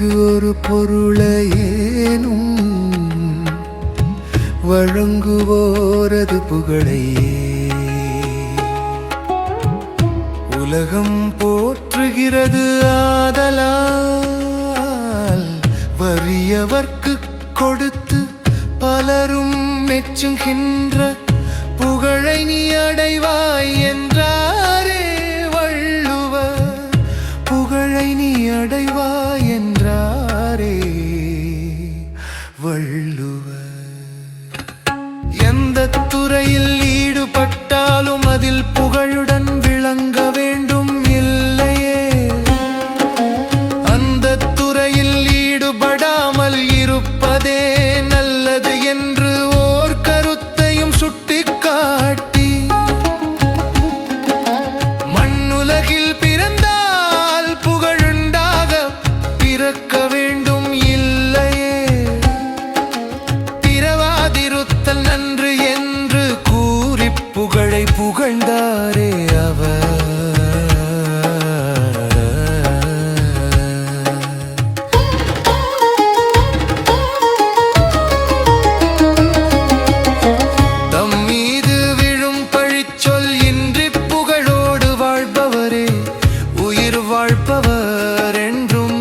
எனக்கு ஒரு பொருளையேனும் வழங்குவோரது புகழையே உலகம் போற்றுகிறது ஆதலால் வறியவர்க்கு கொடுத்து பலரும் மெச்சுகின்ற புகழை நீ அடைவாய் என்றாரே வள்ளுவர். புகழை நீ அடைவாய் என்றாரே வள்ளுவர். எந்த துறையில் ஈடுபட்டாலும் அதில் புகழுடன் விளங்க வேண்டும் இல்லையே. அந்த துறையில் ஈடுபடாமல் இருப்பதே நல்லது என்று ஓர் கருத்தையும் சுட்டிக்காட்டி, மண்ணுலகில் பிறந்தால் புகழுண்டாக பிறக்க வேண்டும் இல்லையே. பிறவாதிருத்தல் நன்று என்று கூறி புகழை புகழ்ந்தாரே அவர். தம் மீது விழும் பழிச்சொல் இன்றி புகழோடு வாழ்பவரே உயிர் வாழ்பவர் என்றும்.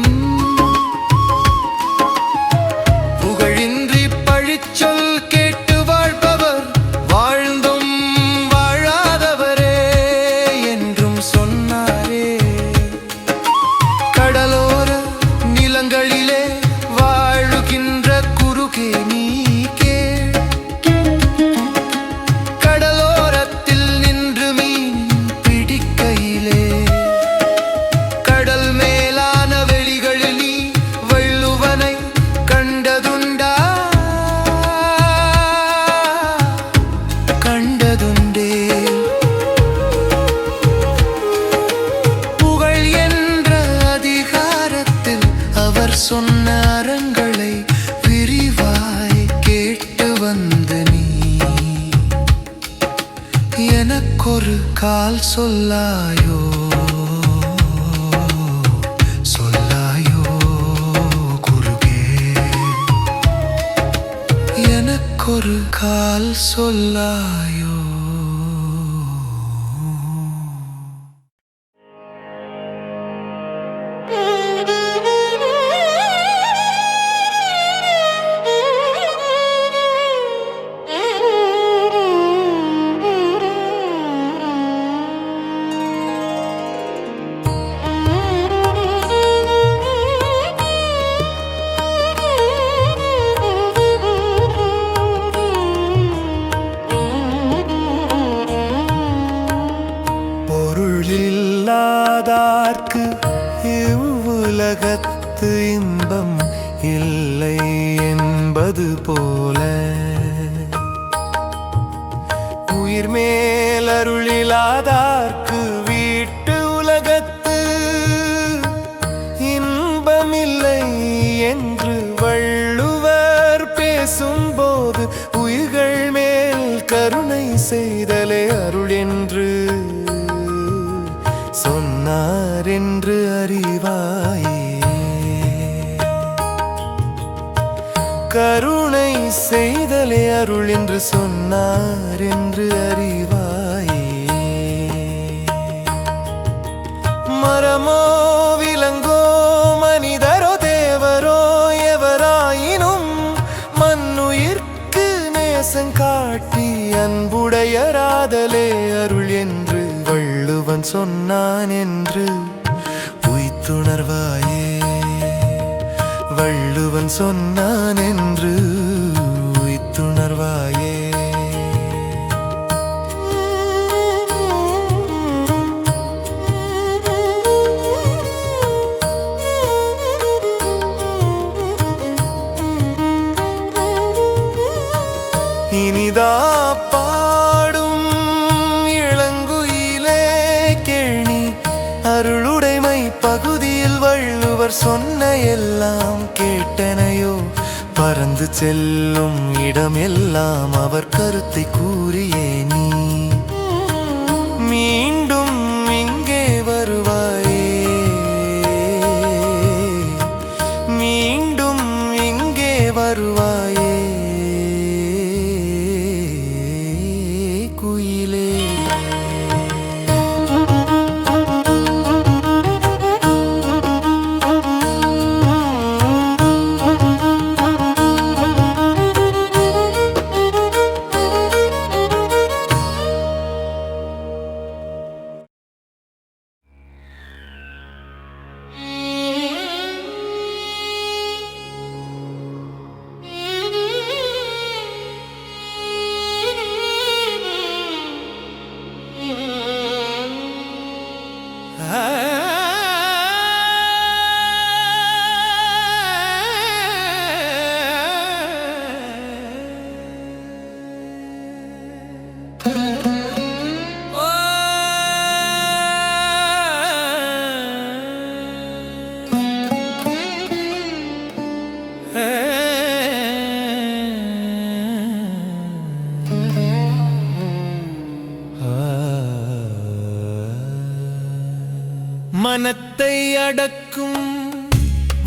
புகழின்றி பழிச்சொல் கேட்டு வாழ்பவர் வாழ்ந்தும் வாழாதவரே என்றும் சொன்னாரே. கடலோர நிலங்களிலே வாழுகின்ற குறுகே நீ கேள். கடலோரத்தில் நின்று மீன் பிடிக்கையிலே கடல் மேலான வெளிகளில் நீ வள்ளுவனை கண்டதுண்டா? கண்டதுண்டே. புகழ் என்ற அதிகாரத்தில் அவர் சொன்ன அறங்களை விரிவாய் கேட்டு வந்த நீ எனக்கொரு கால் சொல்லாயோ சொல்லாயோ குருகே. எனக்கொரு கால் சொல்லாயோ. பொருளில்லாதார்க்கு இவ்வுலகத்து இன்பம் இல்லை என்பது போல, உயிர் மேல் அருளிலாதார்க்கு வீட்டு உலகத்து இன்பமில்லை என்று வள்ளுவர் பேசும்போது, உயிர்கள் மேல் கருணை செய்தலே அருள் என்று சொன்னார் என்று அறிவாயே. கருணை செய்தலே அருள் என்று சொன்னார் என்று அறிவாயே. மரமோ விலங்கோ மனிதரோ தேவரோ எவராயினும் மண்ணுயிர்க்கு நேசங்காட்டி அன்புடையராதலே அருள் என்று வள்ளுவன் சொன்னான் என்று உய்த்துணர்வாயே. வள்ளுவன் சொன்னான் என்று உய்த்துணர்வாயே. இனிதா பாடும் இளங்குயிலே கேணி அருளுடைமை பகுதியில் வள்ளுவர் சொன்ன எல்லாம் கேட்டனையோ. பறந்து செல்லும் இடம் எல்லாம் அவர் கருத்தை கூறியே நீ மீண்டும் இங்கே வருவாயே. மனத்தை அடக்கும்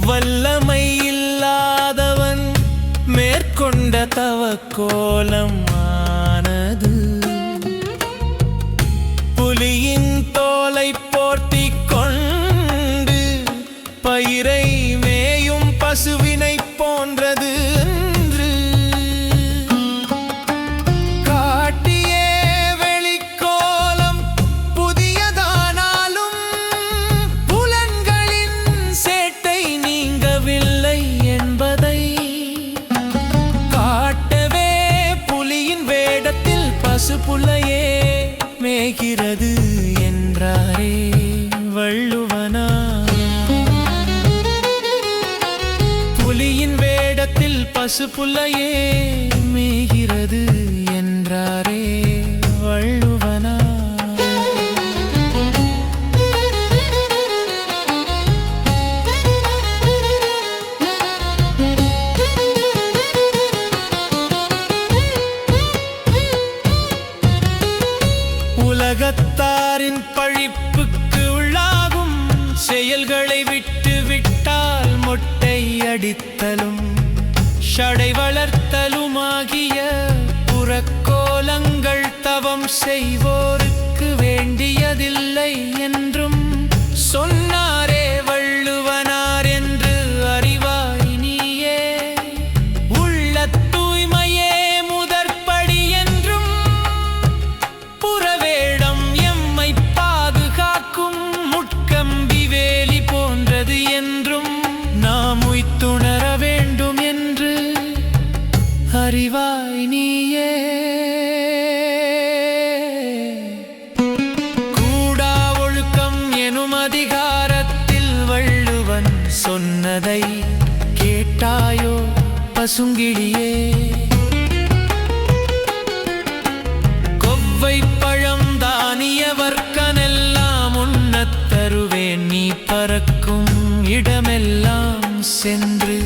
வல்லமை இல்லாதவன் மேற்கொண்ட தவக்கோலம் ஆனது. புலியின் தோலை போர்த்திக் கொண்டு பயிரை மேயும் பசுவினை போன்றது. பசுப்புள்ளையே மேய்கிறது என்றாரே வள்ளுவனார். புலியின் வேடத்தில் பசுப்புள்ளையே மேய்கிறது என்றாரே வள்ளுவனார். உலகத்தாரின் பழிப்புக்கு உள்ளாகும் செயல்களை விட்டு விட்டால் மொட்டை அடித்தலும் ஷடை வளர்த்தலுமாகிய புறக்கோலங்கள் தவம் செய்வோருக்கு வேண்டியதில்லை என்றும் சொன்னாரே வள்ளுவனார் என்று அறிவாய் நீயே. உள்ள தூய்மையே முதற்படி என்றும் புறவேடம் எம்மை பாதுகாக்கும் முட்கம்பி வேலி போன்றது என்றும் நாம் உய்த்துணர வேண்டும் என்று அறிவாய் நீயே. கூடா ஒழுக்கம் எனும் அதிகாரத்தில் வள்ளுவன் சொன்னதை கேட்டாயோ பசுங்கிளியே? கொவ்வை பழம் தானிய வர்க்கனெல்லாம் உண்ணத் தருவேன் நீ பறக்கும் இடமெல்லாம் சென்று.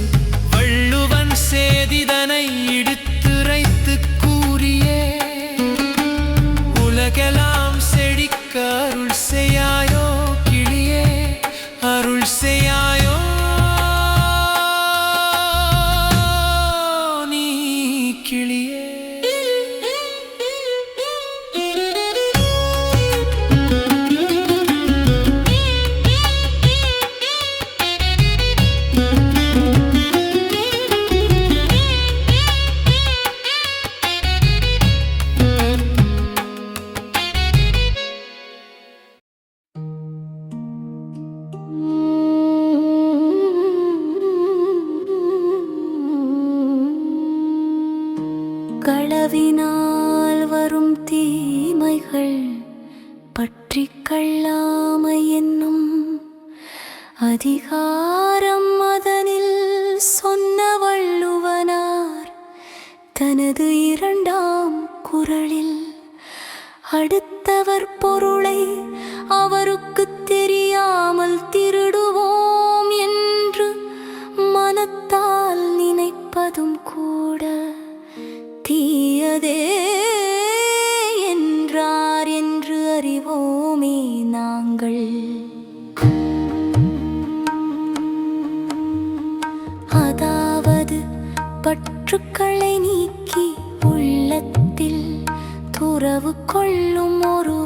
வள்ளுவன் சேதிதனை இடித்துரைத்து கூறியே உலகெல்லாம் செழிக்க அருள் செய்யாயோ கிளியே, அருள் செய்யாயோ நீ கிளியே. களவினால் வரும் தீமைகள் பற்றி கள்ளாமை என்னும் அதிகாரம் அதனில் சொன்ன வள்ளுவனார் தனது 2ஆம் குறளில் அடுத்தவர் பொருளை அவருக்கு தெரியாமல் திருடுவோம் என்று மனத்தால் நினைப்பதும் கூட தீயதே என்றார் என்று அறிவோமே நாங்கள். அதாவது பற்றுக்களை நீக்கி உள்ளத்தில் துறவு கொள்ளும் ஒரு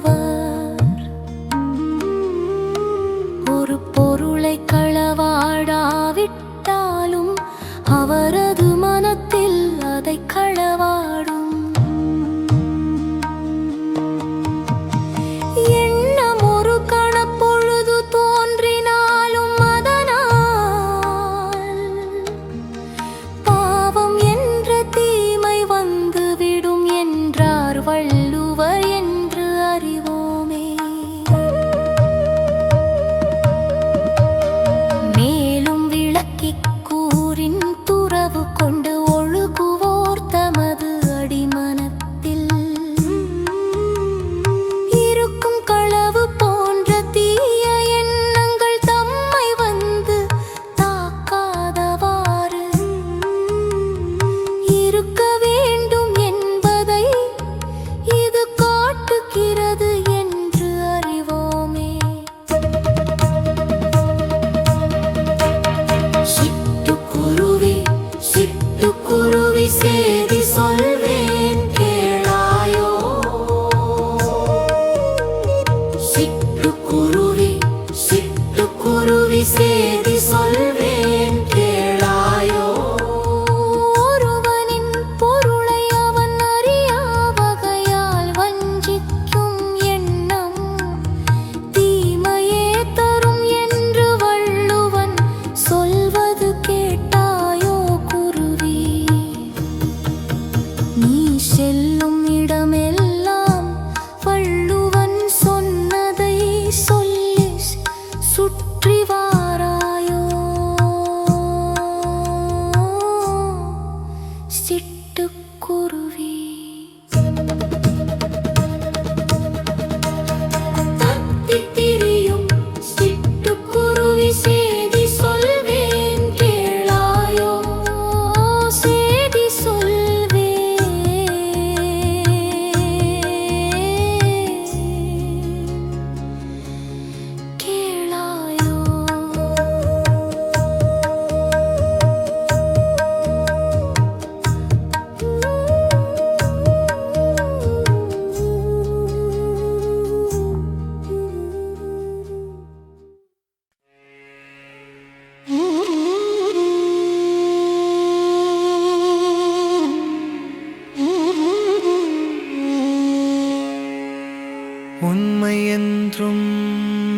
உண்மை என்றும்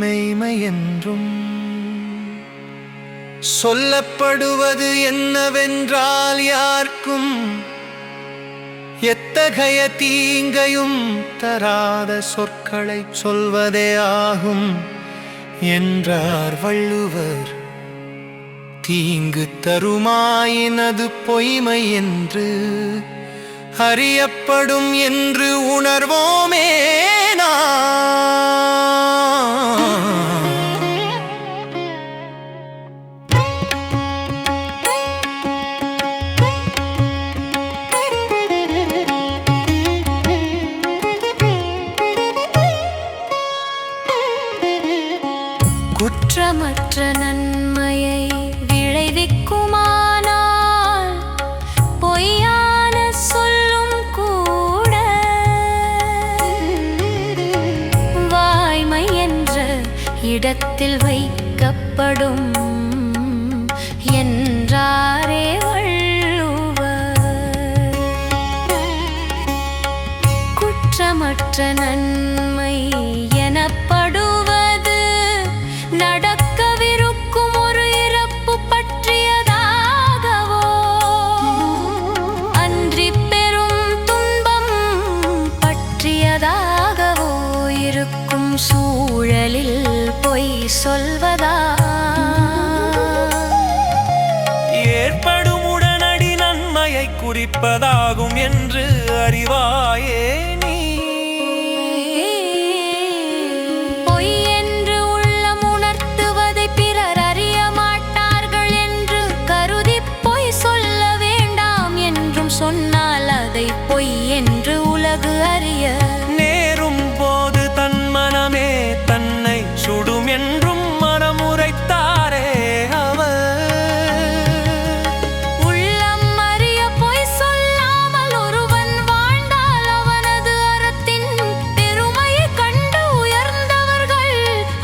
மெய்மை என்றும் சொல்லப்படுவது என்னவென்றால் யாருக்கும் எத்தகைய தீங்கையும் தராத சொற்களை சொல்வதே ஆகும் என்றார் வள்ளுவர். தீங்கு தருமாயின் அது பொய்மை என்று அறியப்படும் என்று உணர்வோமே குற்றமற்ற நன்மையை விளைவிக்குமானால் பொய்யான சொல்லும் கூட வாய்மை என்ற இடத்தில் வைக்கப்படும் என்றாரே வள்ளுவர். குற்றமற்ற நன்மை எனப்படுவது நடக்கவிருக்கும் ஒரு இறப்பு பற்றியதாகவோ அன்றி பெரும் துன்பம் பற்றியதாகவோ இருக்கும் சூழலில் பொய் சொல்வதா ஏற்படும் உடனடி நன்மையை குறிப்பதாகும் என்று அறிவாயே நீ. பொய் என்று உள்ளம் உணர்த்துவதை பிறர் அறிய மாட்டார்கள் என்று கருதி பொய் சொல்ல வேண்டாம் என்றும் சொன்னால் அதை பொய் என்று உலகு அறிய நேரும் போது தன் மனமே தன்னை சுடும் என்றும் மனமுரைத்தாரே அவர். உள்ளம் அறிய பொய் சொல்லாமல் ஒருவன் வாழ்ந்தால் அவனது அறத்தின் பெருமையை கண்டு உயர்ந்தவர்கள்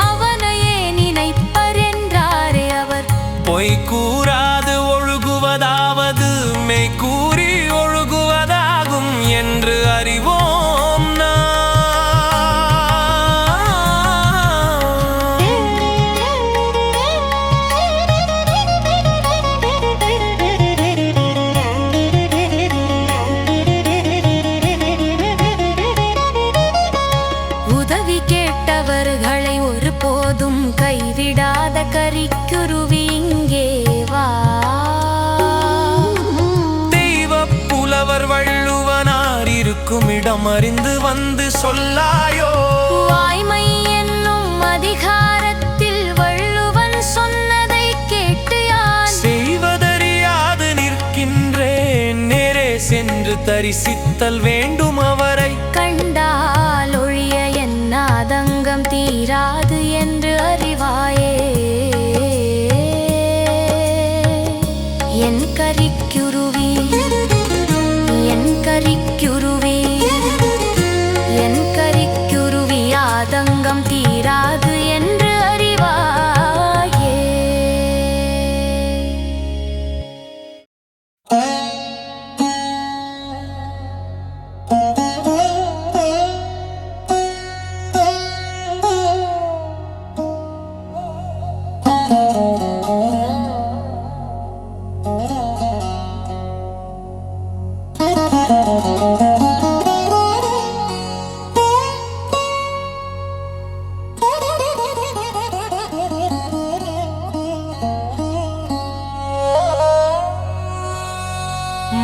அவனையே நினைப்பர் என்றாரே அவர். பொய் கூறாது ஒழுகுவதாவது மெய் கூறி ஒழுகுவதாகும் என்று அறிவோம் நாம். உதவி கேட்டவர்களை ஒருபோதும் கைவிடாத கரிக்குருவி இங்கே வா. தெய்வ புலவர் வள்ளுவனார் இருக்கும் இடம் அறிந்து வந்து சொல்லாயோ. வாய்மை என்னும் அதிகாரத்தில் வள்ளுவன் சொன்னதை கேட்டு யான் செய்வதறியாது நிற்கின்றேன். நேரே சென்று தரிசித்தல் வேண்டும் அவரை. கண்டால் ஒழிய என் ஆதங்கம் தீராது என்று அறிவாயே. என் கரிக்குருவி என் கரிக்குருவி என் கரிக்குருவி ஆதங்கம் தீராது என்று அறிவாயே.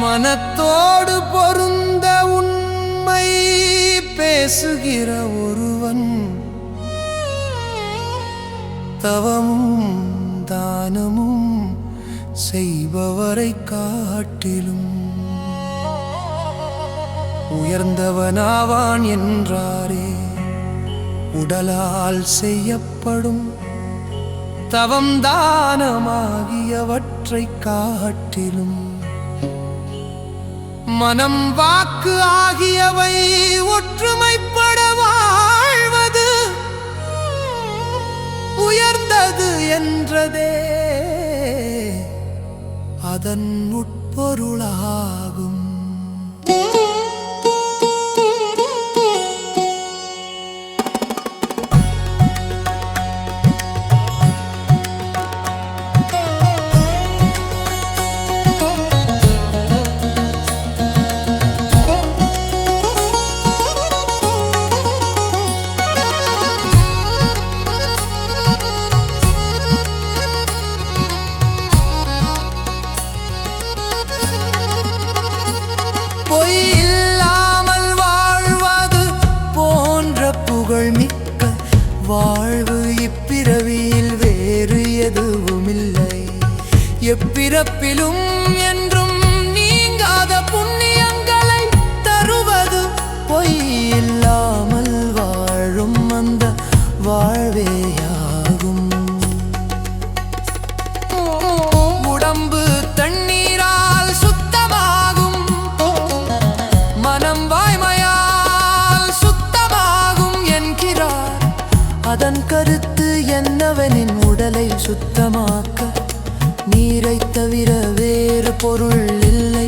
மனத்தோடு பொருந்த உண்மை பேசுகிற ஒருவன் தவமும் தானமும் செய்பவரை காட்டிலும் உயர்ந்தவனாவான் என்றாரே. உடலால் செய்யப்படும் தவம் தானமாகியவற்றை காட்டிலும் மனம் வாக்கு ஆகியவை ஒற்றுமைப்பட வாழ்வது உயர்ந்தது என்றதே அதன் உட்பொருளாகும். மிக்க வாழ்வு இப்பிறவியில் வேறு எதுவுமில்லை. எப்பிறப்பிலும் என்றும் நீங்காத புண்ணியங்களை தருவது பொய் இல்லாமல் வாழும் அந்த வாழ்வேயாகும். உடம்பு தண்ணீரால் சுத்தமாகும், மனம் வாய்மையால் சுத்தமாகும் என்கிறார். அதன் கருத்து என்னவெனின் உடலை சுத்தமாக்க நீரைத் தவிர வேறு பொருள் இல்லை.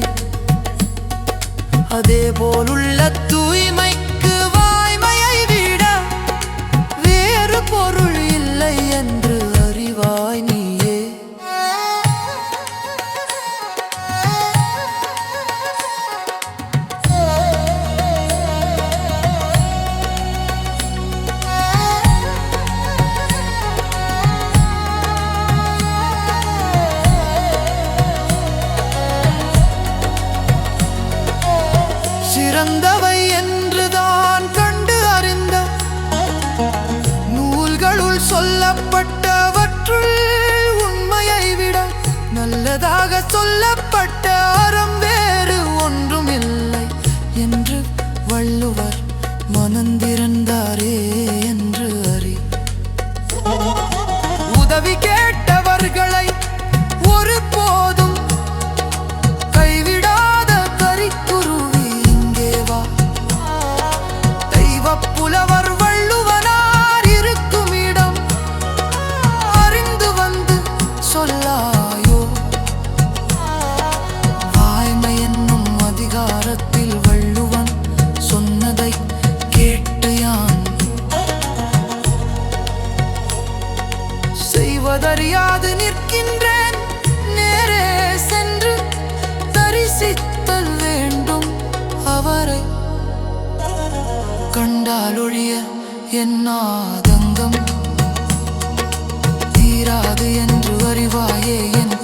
அதேபோலுள்ள தூய்மைக்கு வாய்மையை விட வேறு பொருள் இல்லை என்று அறிவாய் நீயே. சிறந்தவை என்றுதான் கண்டு அறிந்த நூல்களுள் சொல்லப்பட்டவற்றுள் உண்மையை விட நல்லதாக சொல்லப்பட்ட அறம் வேறு ஒன்றும் இல்லை என்று வள்ளுவர் மனந்திருந்தாரே என்று அறி. உதவி கேட்டவர்களை ஒரு போதும் கைவிடாத கரிக்குருவி இங்கே வா. தெய்வப் புலவர் வள்ளுவனார் இருக்கும் இடம் அறிந்து வந்து சொல்லாயோ. வாய்மை என்னும் அதிகாரத்தில் வள்ளுவன் சொன்னதை கேட்டு யான் செய்வதறியாது நிற்கின்றேன். நேரே சென்று தரிசித்தல் வேண்டும் அவரை. கண்டாலொழிய என் ஆதங்கம் தீராது என்று அறிவாயே என்